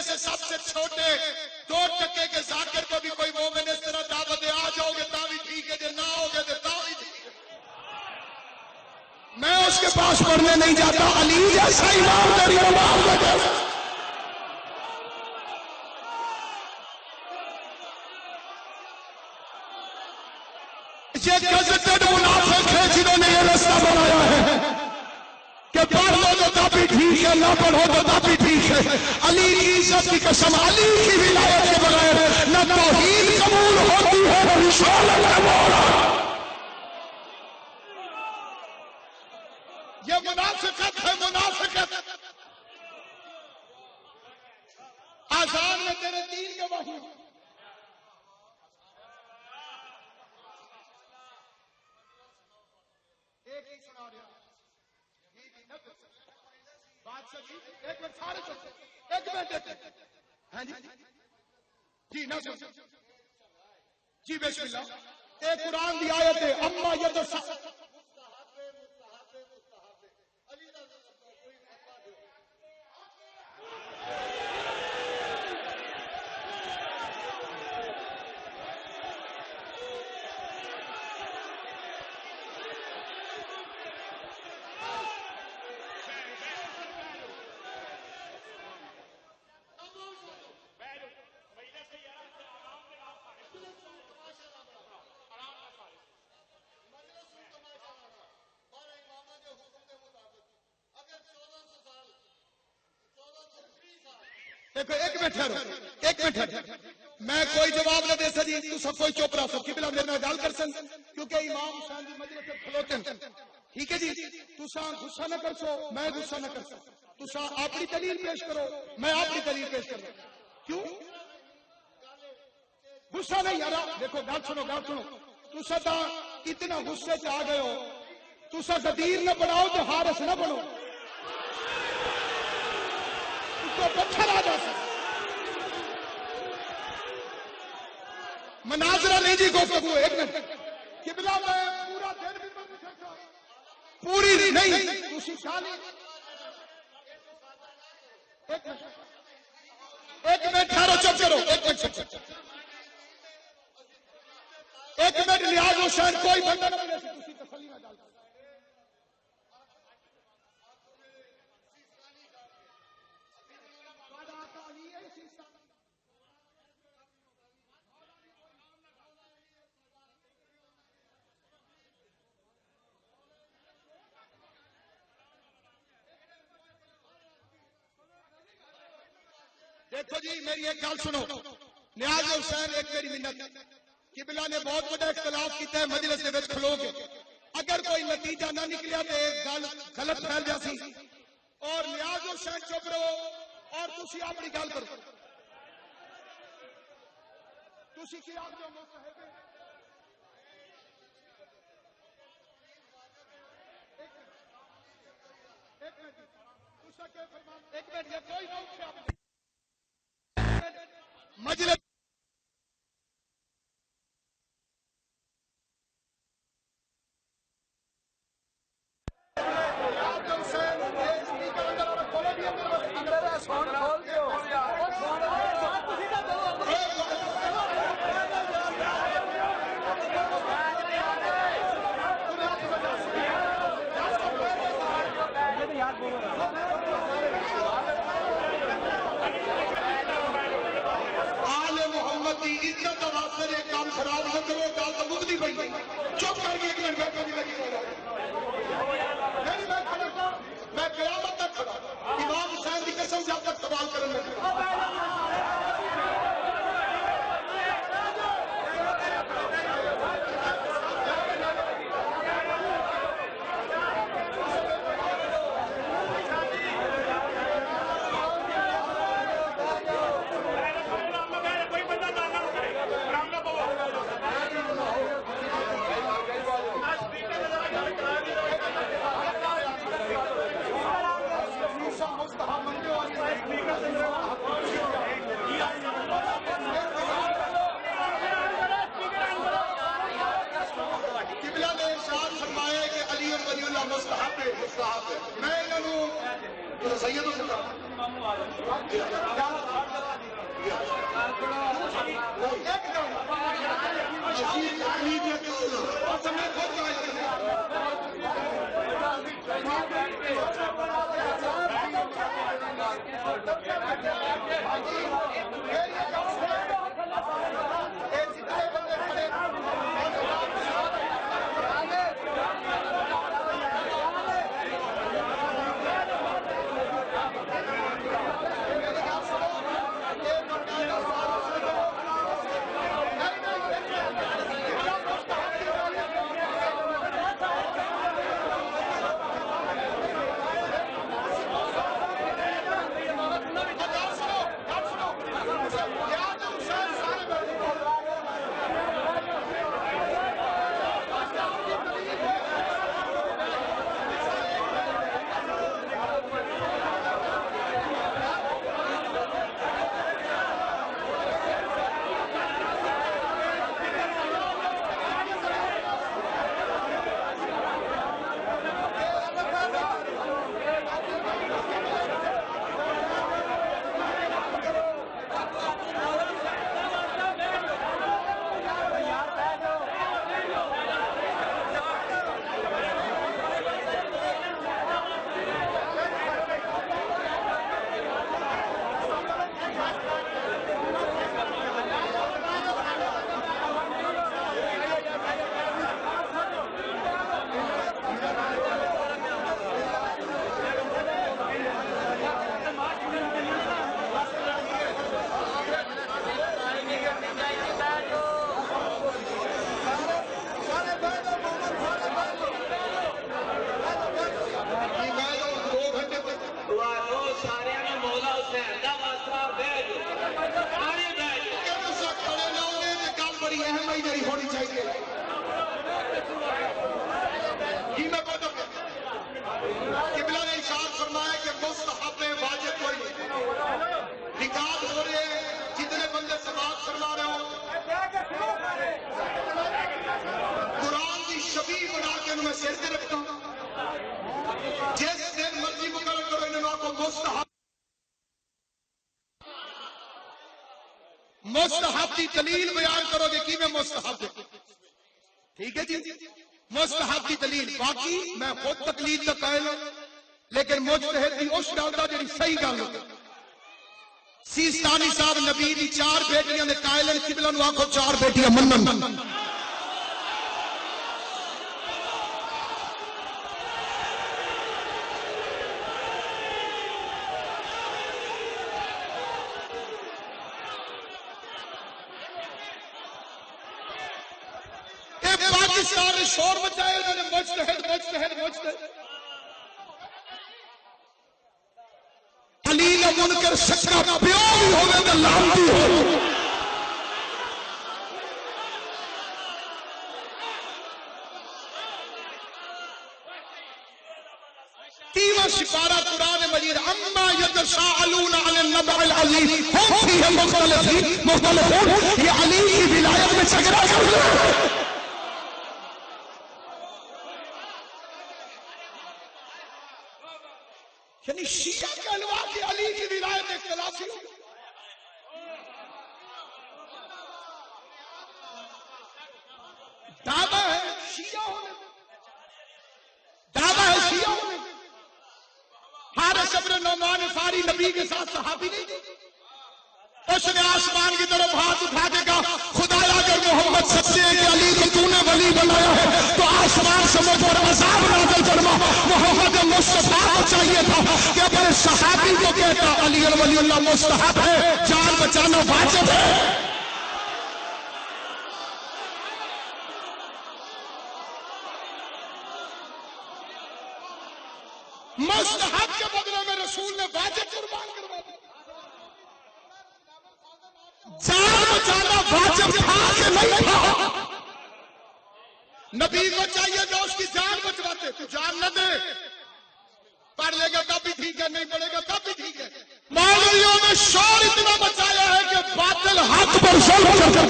سے سب سے چھوٹے 2 ٹکے کے ذاکر کو بھی کوئی مومن اس طرح دعوت دے، آ جاؤ گے تا بھی ٹھیک ہے، جے نہ ہوگے تو تا بھی ٹھیک ہے۔ میں اس کے پاس پڑھنے نہیں جاتا، علی جیسا امام تیری امام کا جیسا۔ یہ گزٹڈ منافق ہے جنہوں نے یہ رستہ بنایا ہے کہ پڑھ لو تو تب بھی ٹھیک ہے، نہ پڑھو تو تب بھی ٹھیک ہے۔ علی کی عزت کی قسم، علی کی ولایت کے بغیر نہ توحید قبول ہوتی ہے نہ رسالت مولا۔ یہ منافقت ہے، منافقت۔ آزان میں تیرے 3 گواہی، ایک ہی سنا رہا بات سچی۔ ایک منٹ سارے چلتے، ایک منٹ ہاں جی جی نہ سن جی بسم اللہ۔ ایک قرآن دی آیت ہے، اما یدسا ایک منٹ میں کوئی جواب نہ دے سکی، تو سب کوئی چپ رہا سب کی بلا میرے نال گل کر سن، کیونکہ امام حسین دی مجلس تے کھلوتے ہیں، ٹھیک ہے جی۔ تساں غصہ نہ کر سو، میں غصہ نہ کر سو، تساں اپنی دلیل پیش کرو، میں اپنی دلیل پیش کروں۔ کیوں غصہ نہیں آ رہا؟ دیکھو گل سنو، گل سنو، تساں تا اتنا غصے چ آ گئے ہو، تساں غدیر نہ بناؤ تو حارث نہ بنو، تو پتھر آ جا سکتا۔ مناظرہ نہیں جی گفتگو، ایک منٹ قبلہ میں پورا دن بھی پوری نہیں اسی خالی ایک منٹ ٹھہرو، چپ کرو، ایک منٹ چپ کرو، ایک منٹ نیاز حسین کوئی بندہ نہ ملے تسی تسلی نہ ڈال۔ دیکھو جی میری ایک گل سنو، نیاز حسین ایک میری منت، قبلہ نے بہت بڑا اختلاف کیتا ہے مجلس دے وچ کھلو کے، اگر کوئی نتیجہ نہ نکلیا تو ایک گل غلط پھیل جاسی، اور نیاز حسین چپ رہو اور تسی اپنی گل کرو۔ تسی کی آخ جو مستحب ایک منٹ یہ کوئی نہ اٹھے مجلس چپ کر کے ایک منٹ میں قیامت تک کھڑا، امام حسین کی قسم جب تک سوال کرنے لگے۔ قبلہ نے ارشاد فرمایا کہ مستحب واجب کوئی نکات ہو رہے ہیں، جتنے بندے سماعت فرما رہے ہو قرآن کی شبیہ بنا کے انہیں میں سر کے رکھتا ہوں، جس دن مرضی مقرر کرو انہوں کو مستحب کی دلیل بیان کرو گے کی میں مستحب ہے، ٹھیک ہے جی، مستحب کی دلیل، باقی میں خود تقلید کا قائل ہوں لیکن مجتہد دی اس گل دا جڑی صحیح گل ہو۔ سیستانی صاحب نبی دی 4 بیٹیاں دے قائل ہیں، قبلہ نو آکھو 4 بیٹیاں منن۔ پاکستان نے شور مچائے، انہوں نے مجتہد علی نے منکر شکا پیو بھی ہوئے تو لانتی ہو۔ تیوہ شپارہ قرآن مجید اما یتساءلون عن النبع العظیم ہم فیہ مختلفون، یہ علی کی ولایت میں جھگڑا کر لیں۔ یعنی شیعہ کہلوا کہ علی کی ولایت اختلافی ہو، دعویٰ ہے شیعہ ہونے، دعویٰ ہے شیعہ ہونے۔ حارث ابن نعمان فاری نبی کے ساتھ صحابی نہیں تھی، اس نے آسمان کی طرف ہاتھ اٹھا کے کہا خدایا اگر محمد سچے ہیں کہ علی کو تو نے ولی بنایا ہے تو آسمان سے مجھ پر عذاب نازل فرما۔ محمد مصطفیٰ کو چاہیے تھا کہ اپنے صحابی کو کہتا علی ولی اللہ مستحب ہے، جان بچانا واجب ہے۔ مستحب کے بدلے میں رسول نے واجب قربان کروا دیا۔ جان بچانا واجب تھا کہ نہیں تھا؟ نبی کو چاہیے جو اس کی جان بچواتے، تو جان نہ دے، پڑھ لے گا تب بھی ٹھیک ہے، نہیں پڑھے گا تب بھی ٹھیک ہے۔ مولویوں نے شور اتنا مچایا ہے کہ باطل حق پر ظلم کر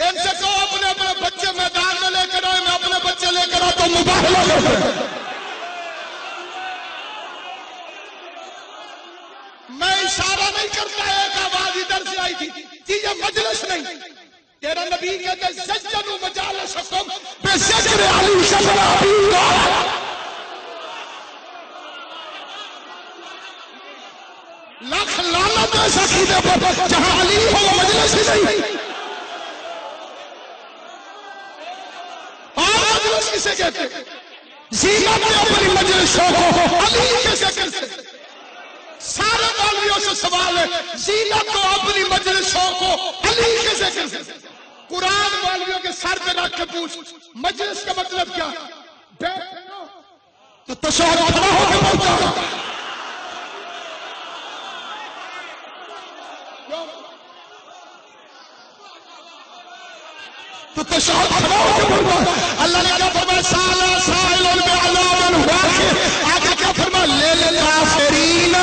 ان سے کہو اپنے اپنے بچے میدان میں لے کر آئے، میں اپنے بچے لے کر آتا ہوں، مباہلہ کرتے ہیں۔ میں اشارہ نہیں کرتا، ایک آواز ادھر سے آئی تھی کہ یہ مجلس نہیں، تیرا نبی کہتے ہیں زجنوا مجالسکم بذکر علی شبر ابی طالب. لاکھ لعنت ہے اس عقیدے پر جہاں علی ہو وہ مجلس ہی نہیں. اور مجلس کسے کہتے ہیں؟ زینت اپنی مجلس ہو علی کے ذکر سے. سارے مولویوں سے سوال ہے زینت تو اپنی مجلسوں کو علی کے ذکر سے. قرآن مولویوں کے سر پہ رکھ کے پوچھ مجلس کا مطلب کیا؟ بیٹھے نا تو تشہد کھڑا ہو کے پڑھتا. تو تشہد کھڑا ہو کے پڑھتا. اللہ نے کیا فرمایا سالا سائل بعذاب واقع. آگے کیا فرمایا للکافرین